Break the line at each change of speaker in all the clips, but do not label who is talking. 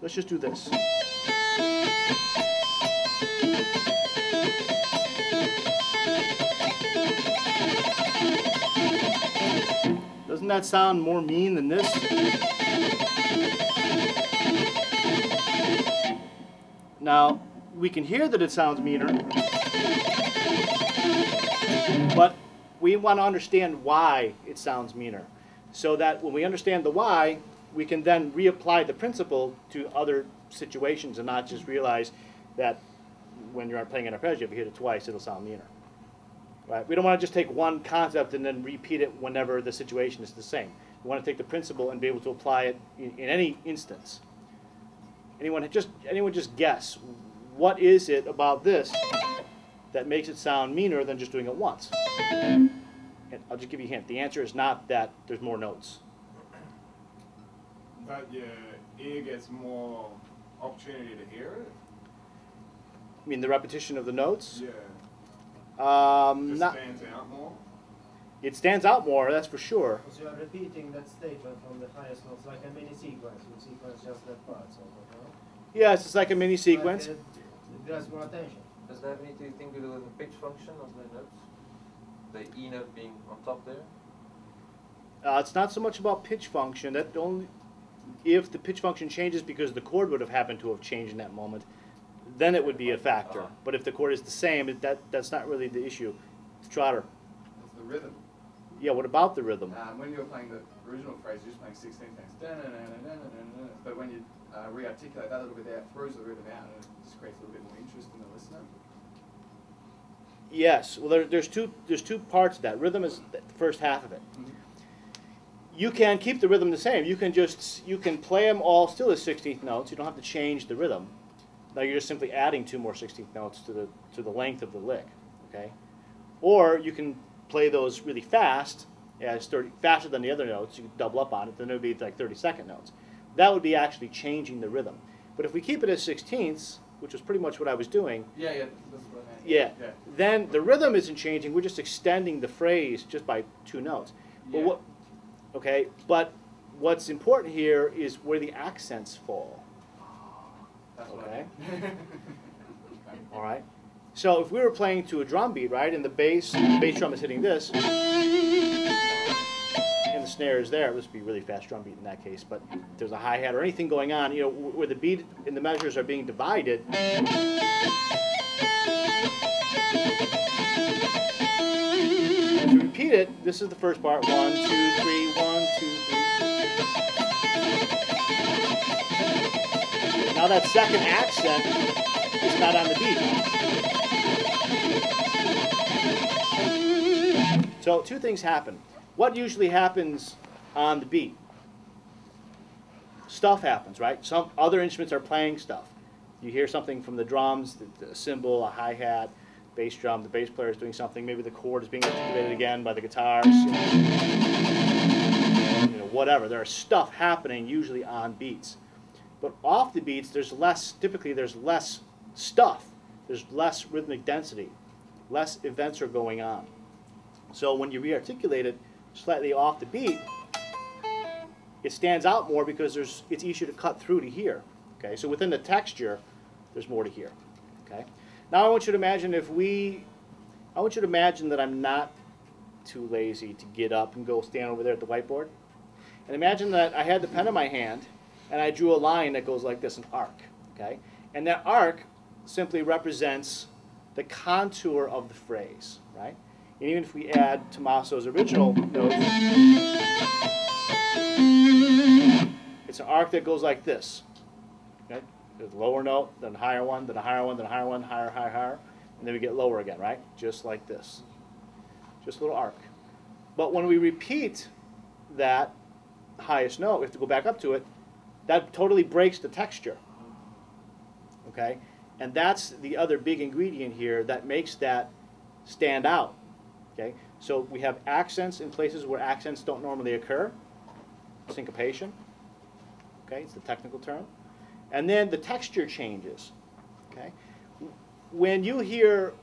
Let's just do this. Doesn't that sound more mean than this? Now, we can hear that it sounds meaner, but we want to understand why it sounds meaner, so that when we understand the why, we can then reapply the principle to other situations and not just realize that when you're playing an arpeggio, if you hit it twice, it'll sound meaner. Right? We don't want to just take one concept and then repeat it whenever the situation is the same. We want to take the principle and be able to apply it in any instance. Anyone just guess, what is it about this that makes it sound meaner than just doing it once? And I'll just give you a hint. The answer is not that there's more notes.
But your ear gets more opportunity to hear it?
I mean the repetition of the notes?
Yeah. Just
Not,
stands out more?
it stands out more, that's for sure.
Because you are repeating that statement from the highest notes like a mini sequence. You sequence just that part, sort of, no?
Yes, it's like a mini sequence.
Like, it grabs more attention.
Does that have anything to do with the pitch function of the notes? The E note being on top there?
It's not so much about pitch function. That only if the pitch function changes because the chord would have happened to have changed in that moment, then it would be a factor. But if the chord is the same, that's not really the issue. Trotter.
It's the rhythm.
Yeah, what about the rhythm?
When you're playing the original phrase, you're just playing 16 times. But when you re-articulate that a little bit there, it throws the rhythm out and it just creates a little bit more interest in the listener.
Yes. Well, there's two parts of that. Rhythm is the first half of it.
Mm-hmm.
You can keep the rhythm the same. You can play them all still as 16th notes. You don't have to change the rhythm. Now you're just simply adding 2 more 16th notes to the length of the lick, okay? Or you can play those really fast, faster than the other notes. You can double up on it. Then it would be like 30-second notes. That would be actually changing the rhythm. But if we keep it as 16ths, which was pretty much what I was doing.
Yeah, that's what I meant.
Yeah. Then the rhythm isn't changing. We're just extending the phrase just by 2 notes.
Yeah.
But okay, but what's important here is where the accents fall.
That's what
Okay.
I meant.
All right. So if we were playing to a drum beat, right, and the bass drum is hitting this, and the snare is there, it would be a really fast drum beat in that case. But if there's a hi-hat or anything going on, you know, where the beat and the measures are being divided. As we repeat it, this is the first part. 1, 2, 3, 1, 2, 3. Now that second accent is not on the beat. So 2 things happen. What usually happens on the beat? Stuff happens, right? Some other instruments are playing stuff. You hear something from the drums, the cymbal, a hi-hat, bass drum, the bass player is doing something, maybe the chord is being articulated again by the guitars, you know, whatever. There are stuff happening usually on beats. But off the beats, typically there's less stuff. There's less rhythmic density. Less events are going on. So when you re-articulate it slightly off the beat, it stands out more because it's easier to cut through to hear. Okay, so within the texture, there's more to hear. Okay, now I want you to imagine that I'm not too lazy to get up and go stand over there at the whiteboard, and imagine that I had the pen in my hand and I drew a line that goes like this, an arc. Okay, and that arc simply represents the contour of the phrase, right? And even if we add Tommaso's original note, it's an arc that goes like this. Okay? There's a lower note, then a higher one, then a higher one, then a higher one, higher, higher, higher, and then we get lower again, right? Just like this. Just a little arc. But when we repeat that highest note, we have to go back up to it, that totally breaks the texture. Okay? And that's the other big ingredient here that makes that stand out. Okay? So we have accents in places where accents don't normally occur. Syncopation. Okay? It's the technical term. And then the texture changes. Okay? When you hear,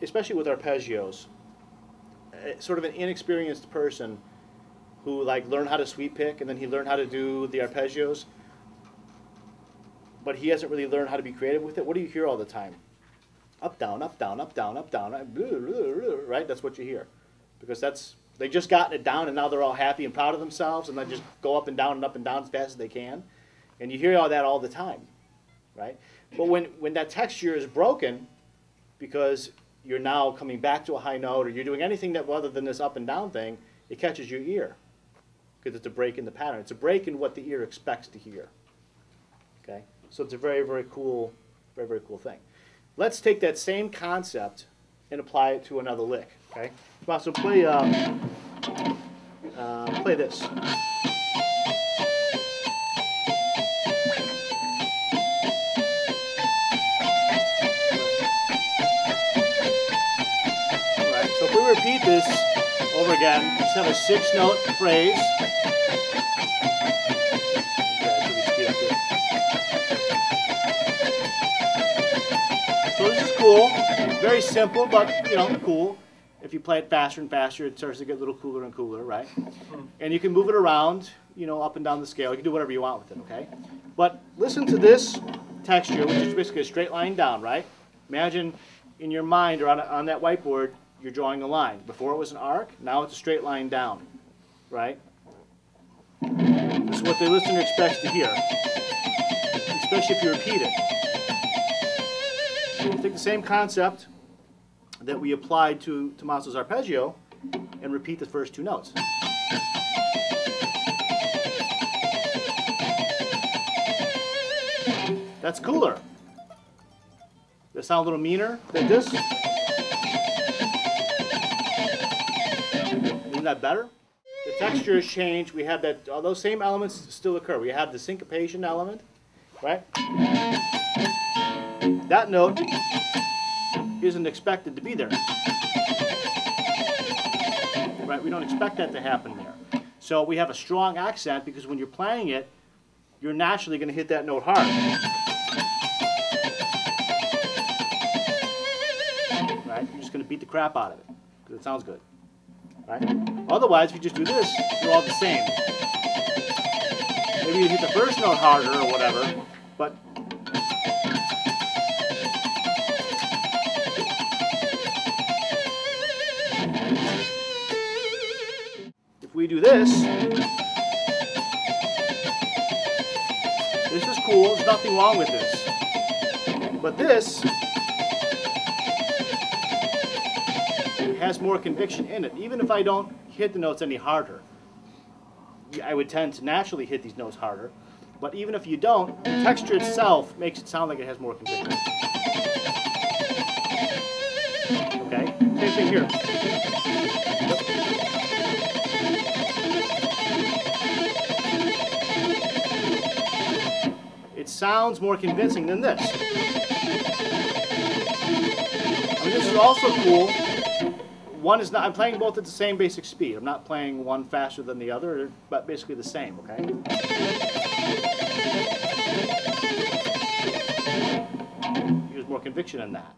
especially with arpeggios, sort of an inexperienced person who like learned how to sweep pick and then he learned how to do the arpeggios, but he hasn't really learned how to be creative with it. What do you hear all the time? Up, down, up, down, up, down, up, down, right? That's what you hear. Because they just gotten it down and now they're all happy and proud of themselves and they just go up and down as fast as they can. And you hear all that all the time, right? But when that texture is broken because you're now coming back to a high note or you're doing anything that other than this up and down thing, it catches your ear because it's a break in the pattern. It's a break in what the ear expects to hear. Okay? So it's a very, very cool thing. Let's take that same concept and apply it to another lick. Okay? So play this. So if we repeat this over again, just have a 6-note phrase. So this is cool. Very simple, but cool. If you play it faster and faster, it starts to get a little cooler and cooler, right? And you can move it around, up and down the scale. You can do whatever you want with it, okay? But listen to this texture, which is basically a straight line down, right? Imagine in your mind or on that whiteboard, you're drawing a line. Before it was an arc, now it's a straight line down, right? This is what the listener expects to hear, especially if you repeat it. Take the same concept that we applied to Tommaso's arpeggio and repeat the first 2 notes. That's cooler. Does that sound a little meaner than this? Isn't that better? The texture has changed. We have that, those same elements still occur. We have the syncopation element, right? That note isn't expected to be there. Right? We don't expect that to happen there. So we have a strong accent because when you're playing it, you're naturally going to hit that note hard. Right? You're just going to beat the crap out of it because it sounds good. Right? Otherwise, if you just do this, you're all the same. Maybe you hit the first note harder or whatever, but if we do this is cool, there's nothing wrong with this. But this has more conviction in it. Even if I don't hit the notes any harder, I would tend to naturally hit these notes harder. But even if you don't, the texture itself makes it sound like it has more conviction. Okay? Same thing here. It sounds more convincing than this. I mean, this is also cool. One is not, I'm playing both at the same basic speed. I'm not playing one faster than the other, but basically the same, okay? There's more conviction in that.